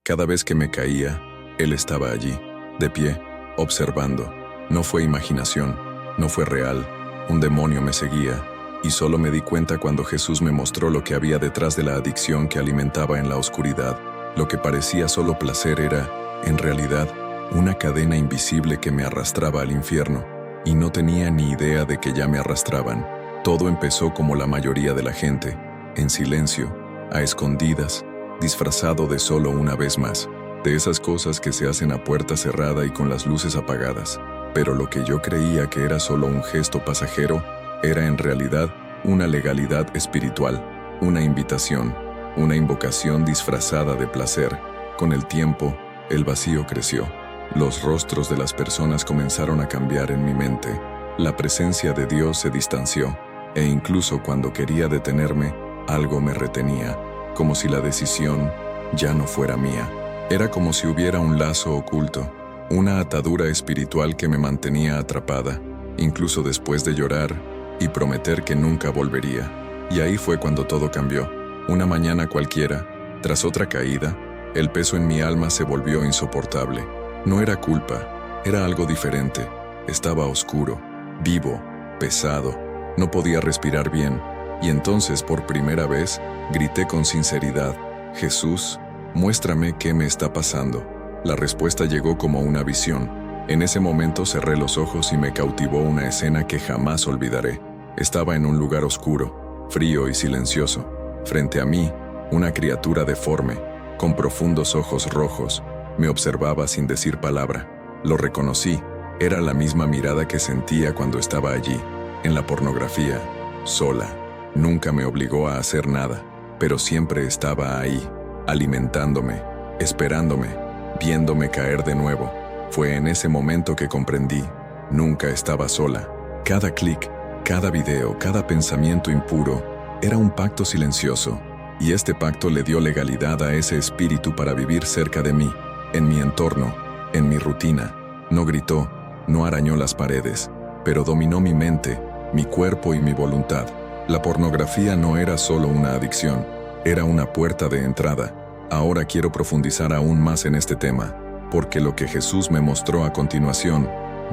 Cada vez que me caía, Él estaba allí, de pie, observando. No fue imaginación, no fue real, un demonio me seguía, y solo me di cuenta cuando Jesús me mostró lo que había detrás de la adicción que alimentaba en la oscuridad. Lo que parecía solo placer era, en realidad, una cadena invisible que me arrastraba al infierno, y no tenía ni idea de que ya me arrastraban. Todo empezó como la mayoría de la gente, en silencio, a escondidas, disfrazado de solo una vez más, de esas cosas que se hacen a puerta cerrada y con las luces apagadas. Pero lo que yo creía que era solo un gesto pasajero, era en realidad una legalidad espiritual, una invitación, una invocación disfrazada de placer. Con el tiempo, el vacío creció. Los rostros de las personas comenzaron a cambiar en mi mente. La presencia de Dios se distanció, e incluso cuando quería detenerme, algo me retenía, como si la decisión ya no fuera mía. Era como si hubiera un lazo oculto, una atadura espiritual que me mantenía atrapada, incluso después de llorar y prometer que nunca volvería. Y ahí fue cuando todo cambió. Una mañana cualquiera, tras otra caída, el peso en mi alma se volvió insoportable. No era culpa, era algo diferente. Estaba oscuro, vivo, pesado. No podía respirar bien. Y entonces, por primera vez, grité con sinceridad: Jesús, muéstrame qué me está pasando. La respuesta llegó como una visión. En ese momento cerré los ojos y me cautivó una escena que jamás olvidaré. Estaba en un lugar oscuro, frío y silencioso. Frente a mí, una criatura deforme, con profundos ojos rojos, me observaba sin decir palabra. Lo reconocí. Era la misma mirada que sentía cuando estaba allí, en la pornografía, sola. Nunca me obligó a hacer nada, pero siempre estaba ahí, alimentándome, esperándome, viéndome caer de nuevo. Fue en ese momento que comprendí, nunca estaba sola. Cada clic, cada video, cada pensamiento impuro, era un pacto silencioso, y este pacto le dio legalidad a ese espíritu para vivir cerca de mí, en mi entorno, en mi rutina. No gritó, no arañó las paredes, pero dominó mi mente, mi cuerpo y mi voluntad. La pornografía no era solo una adicción, era una puerta de entrada. Ahora quiero profundizar aún más en este tema, porque lo que Jesús me mostró a continuación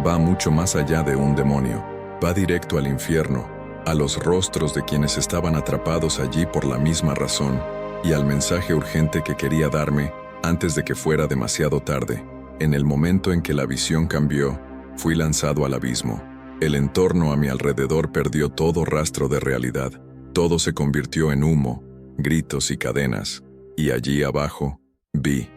va mucho más allá de un demonio. Va directo al infierno, a los rostros de quienes estaban atrapados allí por la misma razón, y al mensaje urgente que quería darme antes de que fuera demasiado tarde. En el momento en que la visión cambió, fui lanzado al abismo. El entorno a mi alrededor perdió todo rastro de realidad. Todo se convirtió en humo, gritos y cadenas. Y allí abajo, vi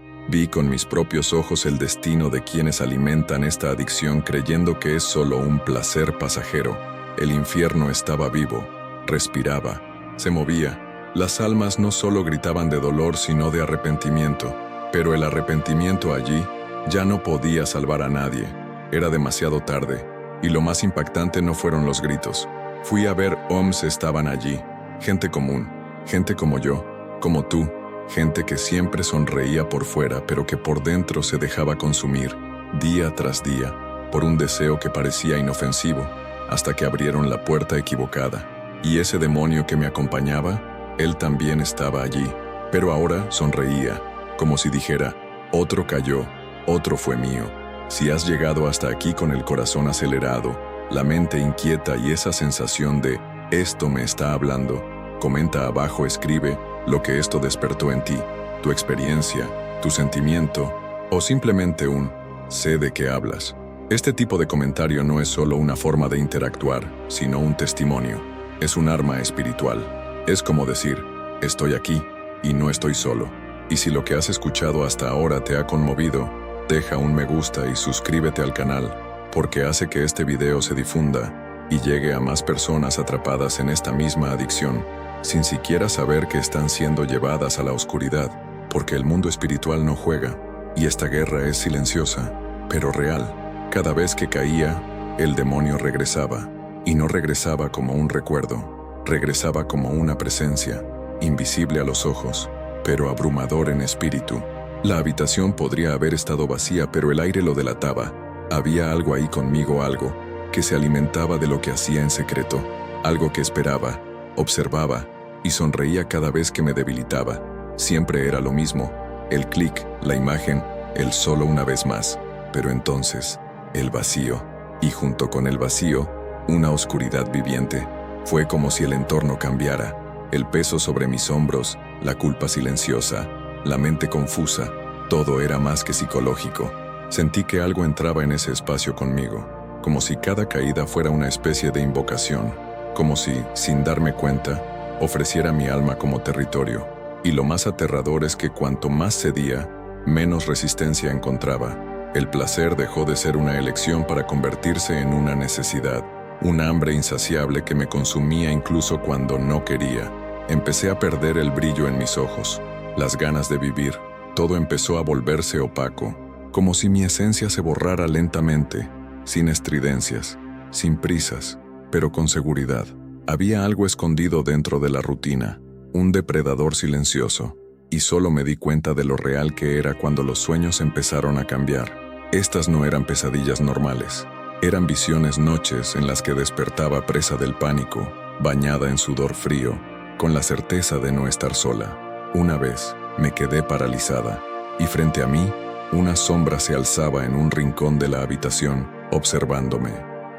con mis propios ojos el destino de quienes alimentan esta adicción creyendo que es solo un placer pasajero. El infierno estaba vivo, respiraba, se movía. Las almas no solo gritaban de dolor sino de arrepentimiento. Pero el arrepentimiento allí ya no podía salvar a nadie. Era demasiado tarde. Y lo más impactante no fueron los gritos. Fui a ver hombres estaban allí. Gente común, gente como yo, como tú. Gente que siempre sonreía por fuera, pero que por dentro se dejaba consumir, día tras día, por un deseo que parecía inofensivo, hasta que abrieron la puerta equivocada. Y ese demonio que me acompañaba, él también estaba allí, pero ahora sonreía, como si dijera: otro cayó, otro fue mío. Si has llegado hasta aquí con el corazón acelerado, la mente inquieta y esa sensación de «esto me está hablando», comenta abajo, escribe lo que esto despertó en ti, tu experiencia, tu sentimiento, o simplemente un «sé de qué hablas». Este tipo de comentario no es solo una forma de interactuar, sino un testimonio. Es un arma espiritual. Es como decir «estoy aquí y no estoy solo». Y si lo que has escuchado hasta ahora te ha conmovido, deja un me gusta y suscríbete al canal, porque hace que este video se difunda y llegue a más personas atrapadas en esta misma adicción, sin siquiera saber que están siendo llevadas a la oscuridad, porque el mundo espiritual no juega, y esta guerra es silenciosa, pero real. Cada vez que caía, el demonio regresaba, y no regresaba como un recuerdo, regresaba como una presencia, invisible a los ojos, pero abrumador en espíritu. La habitación podría haber estado vacía, pero el aire lo delataba. Había algo ahí conmigo, algo que se alimentaba de lo que hacía en secreto, algo que esperaba, observaba y sonreía cada vez que me debilitaba. Siempre era lo mismo, El clic, la imagen, el solo una vez más. Pero entonces, el vacío. Y junto con el vacío, una oscuridad viviente. Fue como si el entorno cambiara. El peso sobre mis hombros, la culpa silenciosa, la mente confusa, todo era más que psicológico. Sentí que algo entraba en ese espacio conmigo, como si cada caída fuera una especie de invocación, como si, sin darme cuenta, ofreciera mi alma como territorio. Y lo más aterrador es que cuanto más cedía, menos resistencia encontraba. El placer dejó de ser una elección para convertirse en una necesidad, un hambre insaciable que me consumía incluso cuando no quería. Empecé a perder el brillo en mis ojos, las ganas de vivir. Todo empezó a volverse opaco, como si mi esencia se borrara lentamente, sin estridencias, sin prisas, pero con seguridad. Había algo escondido dentro de la rutina, un depredador silencioso, y solo me di cuenta de lo real que era cuando los sueños empezaron a cambiar. Estas no eran pesadillas normales, eran visiones noches en las que despertaba presa del pánico, bañada en sudor frío, con la certeza de no estar sola. Una vez, me quedé paralizada, y frente a mí, una sombra se alzaba en un rincón de la habitación, observándome.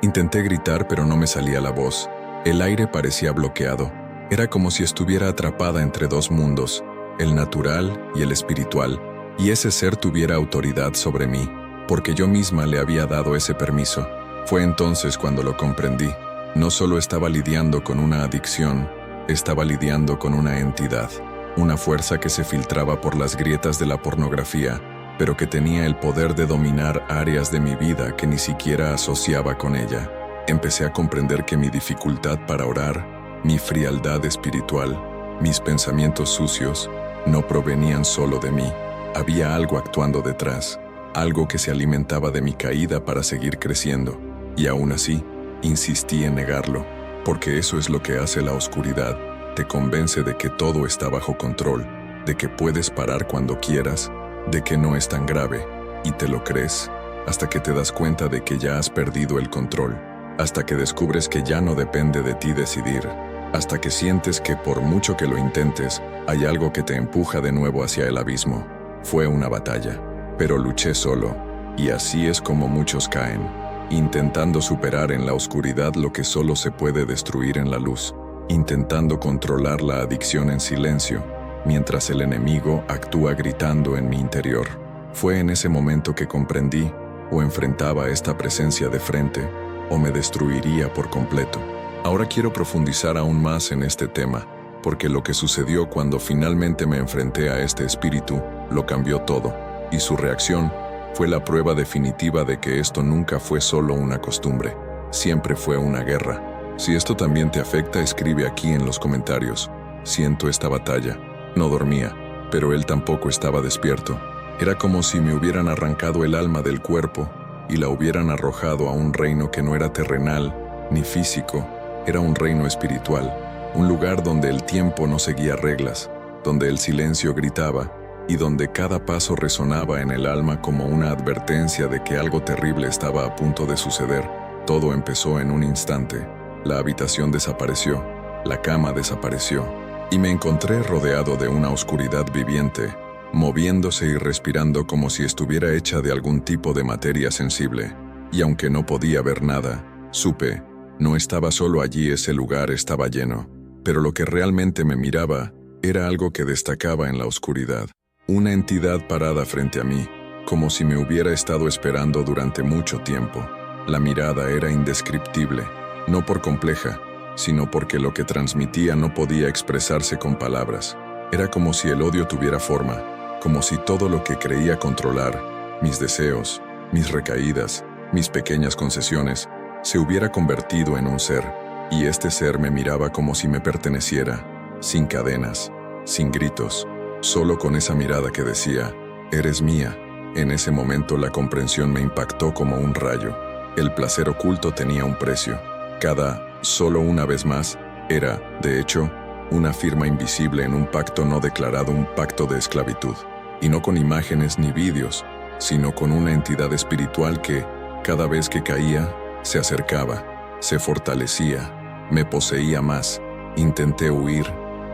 Intenté gritar, pero no me salía la voz. El aire parecía bloqueado. Era como si estuviera atrapada entre dos mundos, el natural y el espiritual, y ese ser tuviera autoridad sobre mí, porque yo misma le había dado ese permiso. Fue entonces cuando lo comprendí. No solo estaba lidiando con una adicción, estaba lidiando con una entidad, una fuerza que se filtraba por las grietas de la pornografía, pero que tenía el poder de dominar áreas de mi vida que ni siquiera asociaba con ella. Empecé a comprender que mi dificultad para orar, mi frialdad espiritual, mis pensamientos sucios, no provenían solo de mí. Había algo actuando detrás, algo que se alimentaba de mi caída para seguir creciendo, y aún así, insistí en negarlo, porque eso es lo que hace la oscuridad, te convence de que todo está bajo control, de que puedes parar cuando quieras, de que no es tan grave, y te lo crees, hasta que te das cuenta de que ya has perdido el control, hasta que descubres que ya no depende de ti decidir, hasta que sientes que por mucho que lo intentes, hay algo que te empuja de nuevo hacia el abismo. Fue una batalla, pero luché solo, y así es como muchos caen, intentando superar en la oscuridad lo que solo se puede destruir en la luz, intentando controlar la adicción en silencio, mientras el enemigo actúa gritando en mi interior. Fue en ese momento que comprendí, o enfrentaba esta presencia de frente, o me destruiría por completo. Ahora quiero profundizar aún más en este tema, porque lo que sucedió cuando finalmente me enfrenté a este espíritu, lo cambió todo, y su reacción fue la prueba definitiva de que esto nunca fue solo una costumbre, siempre fue una guerra. Si esto también te afecta, escribe aquí en los comentarios. Siento esta batalla. No dormía, pero él tampoco estaba despierto. Era como si me hubieran arrancado el alma del cuerpo y la hubieran arrojado a un reino que no era terrenal ni físico, era un reino espiritual, un lugar donde el tiempo no seguía reglas, donde el silencio gritaba y donde cada paso resonaba en el alma como una advertencia de que algo terrible estaba a punto de suceder. Todo empezó en un instante. La habitación desapareció, la cama desapareció, y me encontré rodeado de una oscuridad viviente, moviéndose y respirando como si estuviera hecha de algún tipo de materia sensible. Y aunque no podía ver nada, supe, no estaba solo allí, ese lugar estaba lleno. Pero lo que realmente me miraba era algo que destacaba en la oscuridad. Una entidad parada frente a mí, como si me hubiera estado esperando durante mucho tiempo. La mirada era indescriptible, no por compleja, sino porque lo que transmitía no podía expresarse con palabras. Era como si el odio tuviera forma, como si todo lo que creía controlar, mis deseos, mis recaídas, mis pequeñas concesiones, se hubiera convertido en un ser, y este ser me miraba como si me perteneciera, sin cadenas, sin gritos, solo con esa mirada que decía, «Eres mía». En ese momento la comprensión me impactó como un rayo. El placer oculto tenía un precio. Cada «solo una vez más» era, de hecho, una firma invisible en un pacto no declarado, un pacto de esclavitud. Y no con imágenes ni vídeos, sino con una entidad espiritual que, cada vez que caía, se acercaba, se fortalecía, me poseía más. Intenté huir,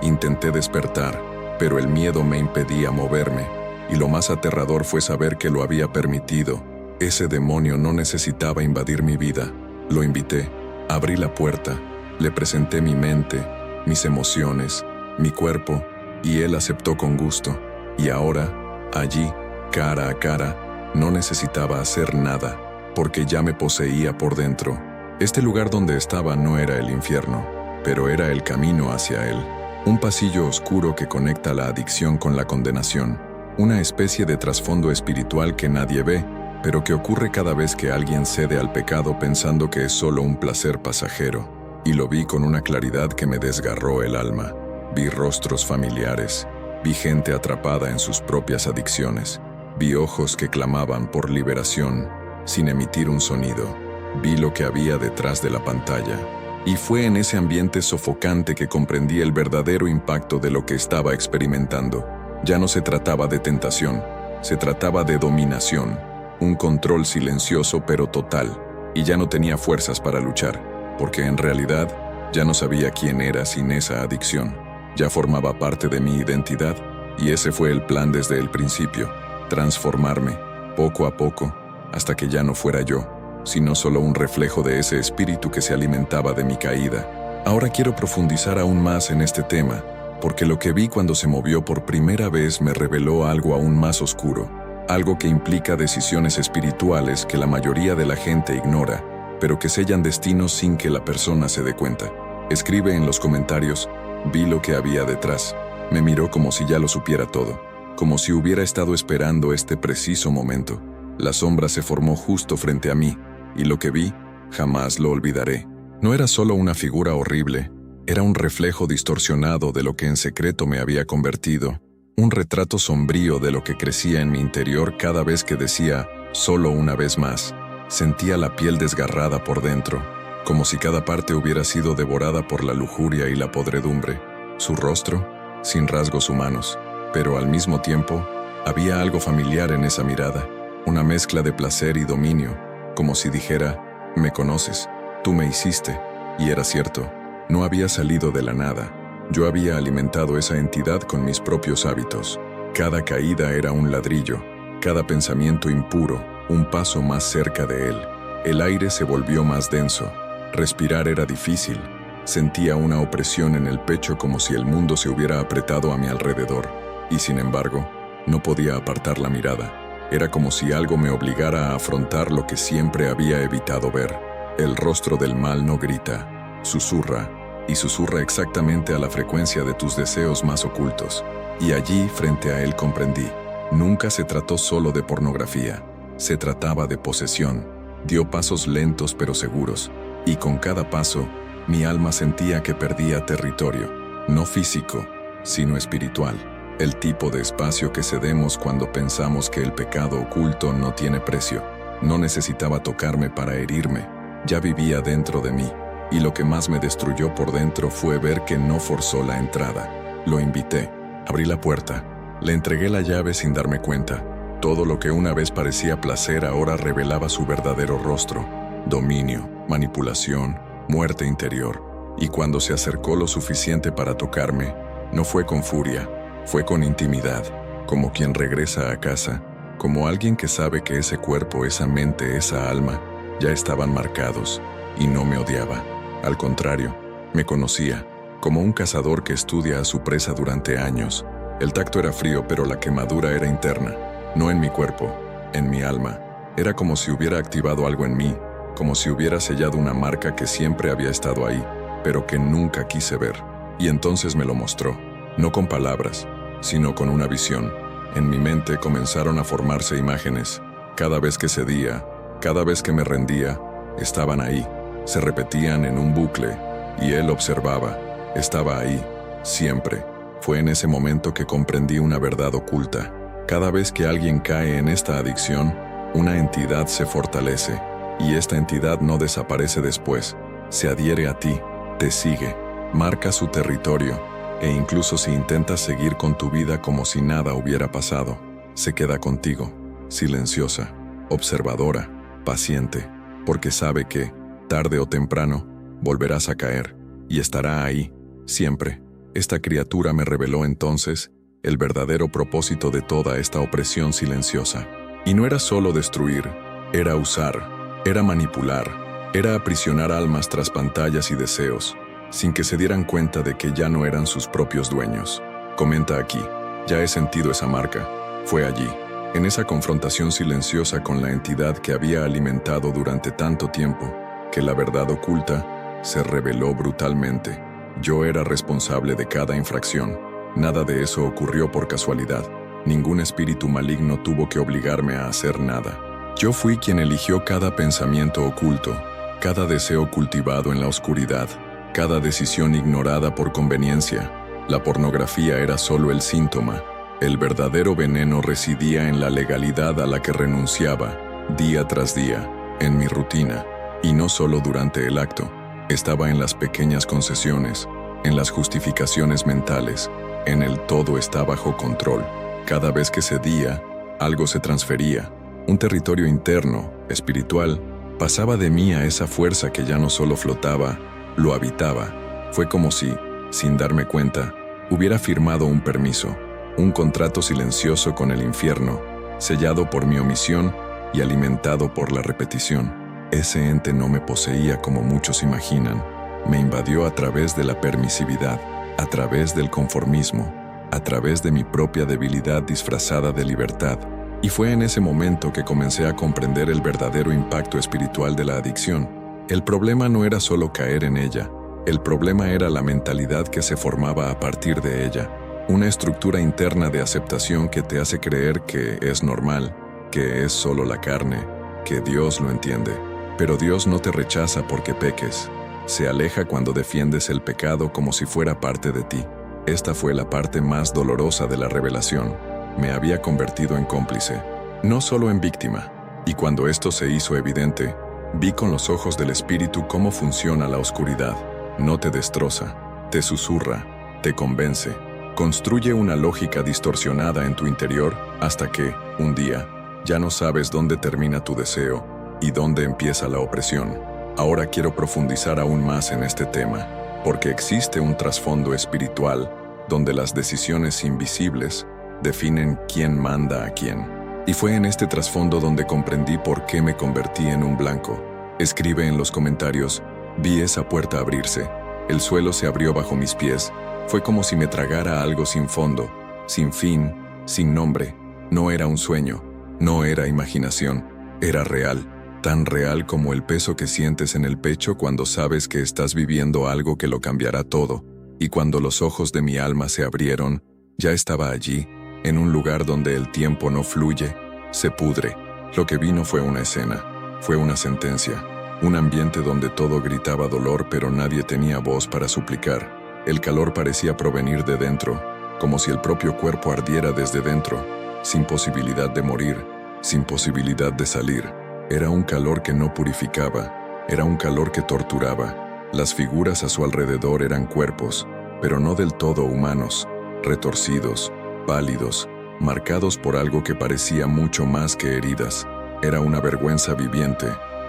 intenté despertar, pero el miedo me impedía moverme, y lo más aterrador fue saber que lo había permitido. Ese demonio no necesitaba invadir mi vida. Lo invité, abrí la puerta, le presenté mi mente, mis emociones, mi cuerpo, y él aceptó con gusto. Y ahora, allí, cara a cara, no necesitaba hacer nada, porque ya me poseía por dentro. Este lugar donde estaba no era el infierno, pero era el camino hacia él. Un pasillo oscuro que conecta la adicción con la condenación. Una especie de trasfondo espiritual que nadie ve, pero que ocurre cada vez que alguien cede al pecado pensando que es solo un placer pasajero. Y lo vi con una claridad que me desgarró el alma. Vi rostros familiares, vi gente atrapada en sus propias adicciones, vi ojos que clamaban por liberación, sin emitir un sonido. Vi lo que había detrás de la pantalla. Y fue en ese ambiente sofocante que comprendí el verdadero impacto de lo que estaba experimentando. Ya no se trataba de tentación, se trataba de dominación, un control silencioso pero total, y ya no tenía fuerzas para luchar, porque en realidad ya no sabía quién era sin esa adicción. Ya formaba parte de mi identidad, y ese fue el plan desde el principio, transformarme, poco a poco, hasta que ya no fuera yo, sino solo un reflejo de ese espíritu que se alimentaba de mi caída. Ahora quiero profundizar aún más en este tema, porque lo que vi cuando se movió por primera vez me reveló algo aún más oscuro, algo que implica decisiones espirituales que la mayoría de la gente ignora, pero que sellan destinos sin que la persona se dé cuenta. Escribe en los comentarios, vi lo que había detrás. Me miró como si ya lo supiera todo, como si hubiera estado esperando este preciso momento. La sombra se formó justo frente a mí, y lo que vi, jamás lo olvidaré. No era solo una figura horrible, era un reflejo distorsionado de lo que en secreto me había convertido, un retrato sombrío de lo que crecía en mi interior cada vez que decía, solo una vez más. Sentía la piel desgarrada por dentro, como si cada parte hubiera sido devorada por la lujuria y la podredumbre. Su rostro, sin rasgos humanos, pero al mismo tiempo, había algo familiar en esa mirada, una mezcla de placer y dominio, como si dijera, me conoces, tú me hiciste, y era cierto. No había salido de la nada. Yo había alimentado esa entidad con mis propios hábitos. Cada caída era un ladrillo, cada pensamiento impuro, un paso más cerca de él. El aire se volvió más denso. Respirar era difícil. Sentía una opresión en el pecho como si el mundo se hubiera apretado a mi alrededor. Y sin embargo, no podía apartar la mirada. Era como si algo me obligara a afrontar lo que siempre había evitado ver. El rostro del mal no grita, susurra, y susurra exactamente a la frecuencia de tus deseos más ocultos. Y allí, frente a él, comprendí. Nunca se trató solo de pornografía. Se trataba de posesión. Dio pasos lentos pero seguros. Y con cada paso, mi alma sentía que perdía territorio. No físico, sino espiritual. El tipo de espacio que cedemos cuando pensamos que el pecado oculto no tiene precio. No necesitaba tocarme para herirme. Ya vivía dentro de mí. Y lo que más me destruyó por dentro fue ver que no forzó la entrada. Lo invité, abrí la puerta, le entregué la llave sin darme cuenta. Todo lo que una vez parecía placer ahora revelaba su verdadero rostro. Dominio, manipulación, muerte interior. Y cuando se acercó lo suficiente para tocarme, no fue con furia, fue con intimidad, como quien regresa a casa, como alguien que sabe que ese cuerpo, esa mente, esa alma, ya estaban marcados, y no me odiaba. Al contrario, me conocía, como un cazador que estudia a su presa durante años. El tacto era frío, pero la quemadura era interna, no en mi cuerpo, en mi alma. Era como si hubiera activado algo en mí, como si hubiera sellado una marca que siempre había estado ahí, pero que nunca quise ver. Y entonces me lo mostró, no con palabras, sino con una visión. En mi mente comenzaron a formarse imágenes. Cada vez que cedía, cada vez que me rendía, estaban ahí. Se repetían en un bucle, y él observaba. Estaba ahí, siempre. Fue en ese momento que comprendí una verdad oculta. Cada vez que alguien cae en esta adicción, una entidad se fortalece, y esta entidad no desaparece después. Se adhiere a ti, te sigue, marca su territorio, e incluso si intentas seguir con tu vida como si nada hubiera pasado, se queda contigo, silenciosa, observadora, paciente, porque sabe que, tarde o temprano, volverás a caer, y estará ahí, siempre. Esta criatura me reveló entonces el verdadero propósito de toda esta opresión silenciosa. Y no era solo destruir, era usar, era manipular, era aprisionar almas tras pantallas y deseos, sin que se dieran cuenta de que ya no eran sus propios dueños. Comenta aquí, ya he sentido esa marca. Fue allí, en esa confrontación silenciosa con la entidad que había alimentado durante tanto tiempo, que la verdad oculta se reveló brutalmente. Yo era responsable de cada infracción. Nada de eso ocurrió por casualidad. Ningún espíritu maligno tuvo que obligarme a hacer nada. Yo fui quien eligió cada pensamiento oculto, cada deseo cultivado en la oscuridad, cada decisión ignorada por conveniencia. La pornografía era solo el síntoma. El verdadero veneno residía en la legalidad a la que renunciaba, día tras día, en mi rutina, y no solo durante el acto. Estaba en las pequeñas concesiones, en las justificaciones mentales, en el todo está bajo control. Cada vez que cedía, algo se transfería. Un territorio interno, espiritual, pasaba de mí a esa fuerza que ya no solo flotaba, lo habitaba. Fue como si, sin darme cuenta, hubiera firmado un permiso, un contrato silencioso con el infierno, sellado por mi omisión y alimentado por la repetición. Ese ente no me poseía como muchos imaginan. Me invadió a través de la permisividad, a través del conformismo, a través de mi propia debilidad disfrazada de libertad. Y fue en ese momento que comencé a comprender el verdadero impacto espiritual de la adicción. El problema no era solo caer en ella, el problema era la mentalidad que se formaba a partir de ella. Una estructura interna de aceptación que te hace creer que es normal, que es solo la carne, que Dios lo entiende. Pero Dios no te rechaza porque peques. Se aleja cuando defiendes el pecado como si fuera parte de ti. Esta fue la parte más dolorosa de la revelación. Me había convertido en cómplice, no solo en víctima. Y cuando esto se hizo evidente, vi con los ojos del espíritu cómo funciona la oscuridad. No te destroza, te susurra, te convence. Construye una lógica distorsionada en tu interior hasta que, un día, ya no sabes dónde termina tu deseo y dónde empieza la opresión. Ahora quiero profundizar aún más en este tema, porque existe un trasfondo espiritual donde las decisiones invisibles definen quién manda a quién. Y fue en este trasfondo donde comprendí por qué me convertí en un blanco. Escribe en los comentarios, vi esa puerta abrirse, el suelo se abrió bajo mis pies, fue como si me tragara algo sin fondo, sin fin, sin nombre. No era un sueño, no era imaginación, era real. Tan real como el peso que sientes en el pecho cuando sabes que estás viviendo algo que lo cambiará todo. Y cuando los ojos de mi alma se abrieron, ya estaba allí, en un lugar donde el tiempo no fluye, se pudre. Lo que vino fue una escena, fue una sentencia, un ambiente donde todo gritaba dolor pero nadie tenía voz para suplicar. El calor parecía provenir de dentro, como si el propio cuerpo ardiera desde dentro, sin posibilidad de morir, sin posibilidad de salir. Era un calor que no purificaba, era un calor que torturaba. Las figuras a su alrededor eran cuerpos, pero no del todo humanos, retorcidos, pálidos, marcados por algo que parecía mucho más que heridas. Era una vergüenza viviente,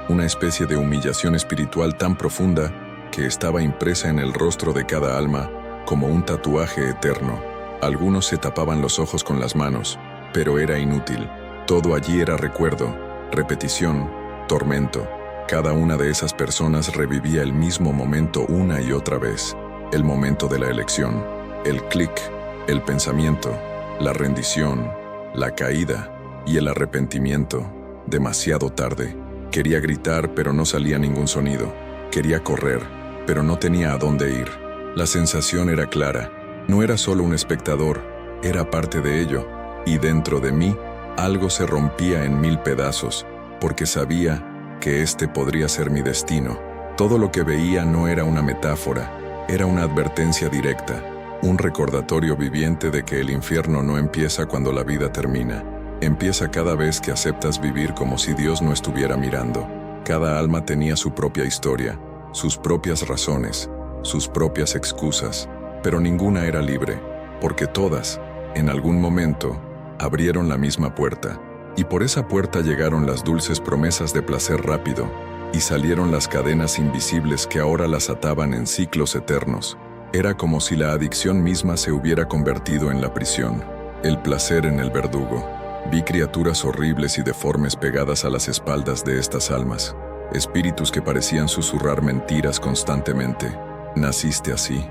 una especie de humillación espiritual tan profunda que estaba impresa en el rostro de cada alma como un tatuaje eterno. Algunos se tapaban los ojos con las manos, pero era inútil. Todo allí era recuerdo, repetición, tormento. Cada una de esas personas revivía el mismo momento una y otra vez. El momento de la elección, el clic, el pensamiento, la rendición, la caída y el arrepentimiento. Demasiado tarde. Quería gritar, pero no salía ningún sonido. Quería correr, pero no tenía a dónde ir. La sensación era clara. No era solo un espectador, era parte de ello. Y dentro de mí, algo se rompía en 1000 pedazos, porque sabía que este podría ser mi destino. Todo lo que veía no era una metáfora, era una advertencia directa, un recordatorio viviente de que el infierno no empieza cuando la vida termina. Empieza cada vez que aceptas vivir como si Dios no estuviera mirando. Cada alma tenía su propia historia, sus propias razones, sus propias excusas, pero ninguna era libre, porque todas, en algún momento, abrieron la misma puerta, y por esa puerta llegaron las dulces promesas de placer rápido, y salieron las cadenas invisibles que ahora las ataban en ciclos eternos. Era como si la adicción misma se hubiera convertido en la prisión, el placer en el verdugo. Vi criaturas horribles y deformes pegadas a las espaldas de estas almas, espíritus que parecían susurrar mentiras constantemente. Naciste así,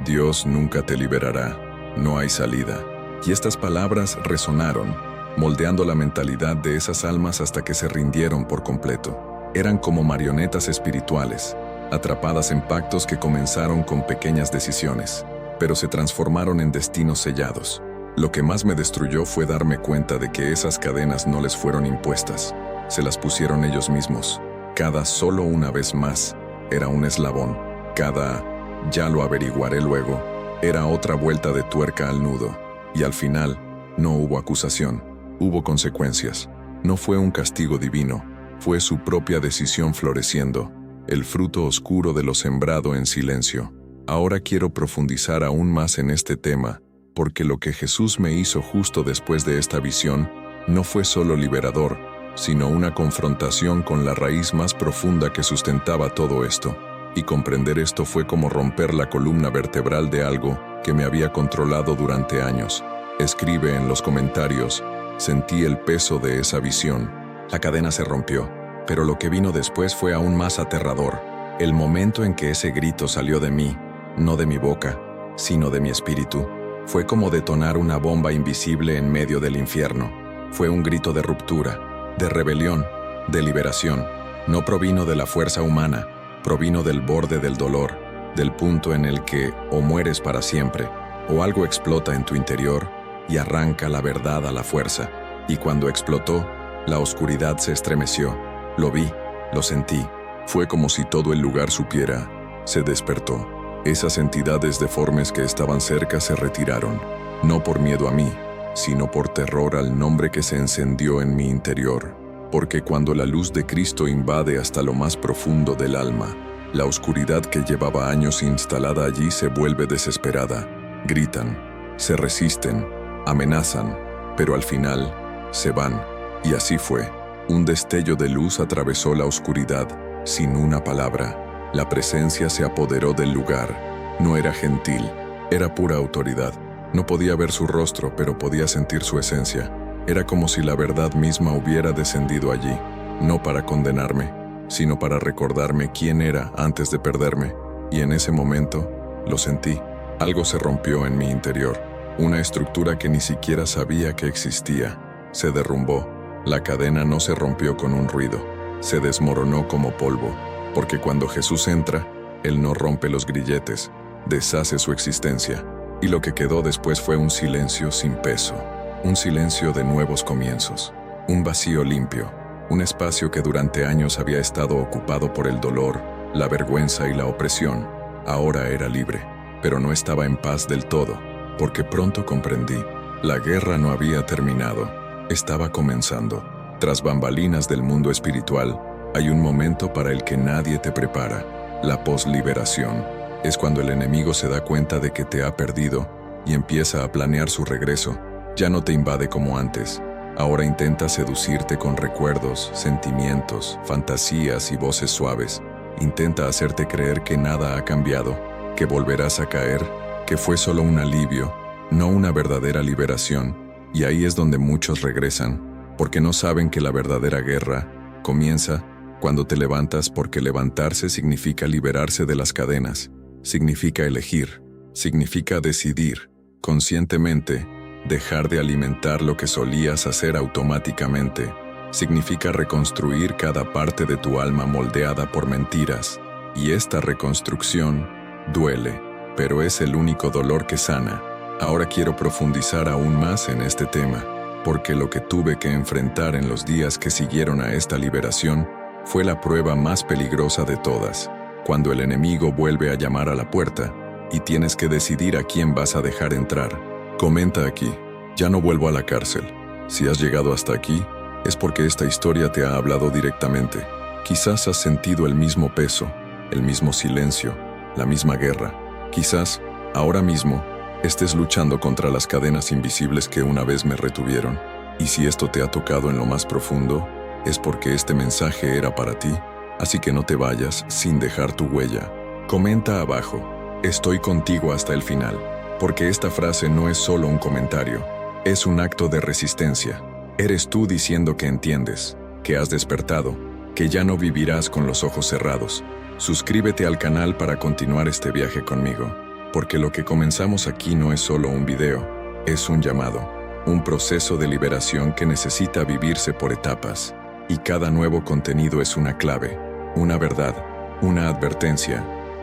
Dios nunca te liberará, no hay salida. Y estas palabras resonaron, moldeando la mentalidad de esas almas hasta que se rindieron por completo. Eran como marionetas espirituales, atrapadas en pactos que comenzaron con pequeñas decisiones, pero se transformaron en destinos sellados. Lo que más me destruyó fue darme cuenta de que esas cadenas no les fueron impuestas, se las pusieron ellos mismos. Cada solo una vez más era un eslabón, cada ya lo averiguaré luego era otra vuelta de tuerca al nudo, y al final no hubo acusación, hubo consecuencias. No fue un castigo divino, fue su propia decisión floreciendo, el fruto oscuro de lo sembrado en silencio. Ahora quiero profundizar aún más en este tema, porque lo que Jesús me hizo justo después de esta visión no fue solo liberador, sino una confrontación con la raíz más profunda que sustentaba todo esto. Y comprender esto fue como romper la columna vertebral de algo que me había controlado durante años. Escribe en los comentarios, sentí el peso de esa visión. La cadena se rompió, pero lo que vino después fue aún más aterrador. El momento en que ese grito salió de mí, no de mi boca, sino de mi espíritu, fue como detonar una bomba invisible en medio del infierno. Fue un grito de ruptura, de rebelión, de liberación. No provino de la fuerza humana, provino del borde del dolor, del punto en el que o mueres para siempre, o algo explota en tu interior y arranca la verdad a la fuerza. Y cuando explotó, la oscuridad se estremeció. Lo vi, lo sentí. Fue como si todo el lugar supiera. Se despertó. Esas entidades deformes que estaban cerca se retiraron, no por miedo a mí, sino por terror al nombre que se encendió en mi interior. Porque cuando la luz de Cristo invade hasta lo más profundo del alma, la oscuridad que llevaba años instalada allí se vuelve desesperada. Gritan, se resisten, amenazan, pero al final se van. Y así fue. Un destello de luz atravesó la oscuridad, sin una palabra. La presencia se apoderó del lugar. No era gentil, era pura autoridad. No podía ver su rostro, pero podía sentir su esencia. Era como si la verdad misma hubiera descendido allí, no para condenarme, sino para recordarme quién era antes de perderme. Y en ese momento, lo sentí. Algo se rompió en mi interior. Una estructura que ni siquiera sabía que existía. Se derrumbó. La cadena no se rompió con un ruido. Se desmoronó como polvo. Porque cuando Jesús entra, Él no rompe los grilletes, deshace su existencia. Y lo que quedó después fue un silencio sin peso. Un silencio de nuevos comienzos. Un vacío limpio. Un espacio que durante años había estado ocupado por el dolor, la vergüenza y la opresión. Ahora era libre, pero no estaba en paz del todo, porque pronto comprendí. La guerra no había terminado, estaba comenzando. Tras bambalinas del mundo espiritual, hay un momento para el que nadie te prepara. La posliberación es cuando el enemigo se da cuenta de que te ha perdido y empieza a planear su regreso. Ya no te invade como antes. Ahora intenta seducirte con recuerdos, sentimientos, fantasías y voces suaves. Intenta hacerte creer que nada ha cambiado, que volverás a caer, que fue solo un alivio, no una verdadera liberación. Y ahí es donde muchos regresan, porque no saben que la verdadera guerra comienza cuando te levantas, porque levantarse significa liberarse de las cadenas, significa elegir, significa decidir, conscientemente, dejar de alimentar lo que solías hacer automáticamente, significa reconstruir cada parte de tu alma moldeada por mentiras, y esta reconstrucción duele, pero es el único dolor que sana. Ahora quiero profundizar aún más en este tema, porque lo que tuve que enfrentar en los días que siguieron a esta liberación fue la prueba más peligrosa de todas, cuando el enemigo vuelve a llamar a la puerta y tienes que decidir a quién vas a dejar entrar. Comenta aquí, ya no vuelvo a la cárcel. Si has llegado hasta aquí, es porque esta historia te ha hablado directamente. Quizás has sentido el mismo peso, el mismo silencio, la misma guerra. Quizás, ahora mismo, estés luchando contra las cadenas invisibles que una vez me retuvieron. Y si esto te ha tocado en lo más profundo, es porque este mensaje era para ti, así que no te vayas sin dejar tu huella. Comenta abajo, Estoy contigo hasta el final, porque esta frase no es solo un comentario, es un acto de resistencia. Eres tú diciendo que entiendes, que has despertado, que ya no vivirás con los ojos cerrados. Suscríbete al canal para continuar este viaje conmigo, porque lo que comenzamos aquí no es solo un video, es un llamado, un proceso de liberación que necesita vivirse por etapas, y cada nuevo contenido es una clave, una verdad, una advertencia.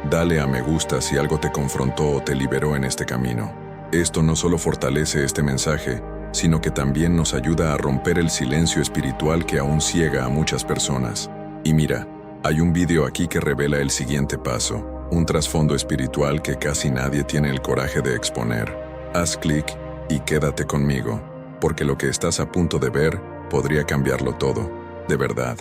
Dale a me gusta si algo te confrontó o te liberó en este camino. Esto no solo fortalece este mensaje, sino que también nos ayuda a romper el silencio espiritual que aún ciega a muchas personas. Y mira, hay un video aquí que revela el siguiente paso, un trasfondo espiritual que casi nadie tiene el coraje de exponer. Haz clic y quédate conmigo, porque lo que estás a punto de ver podría cambiarlo todo, de verdad.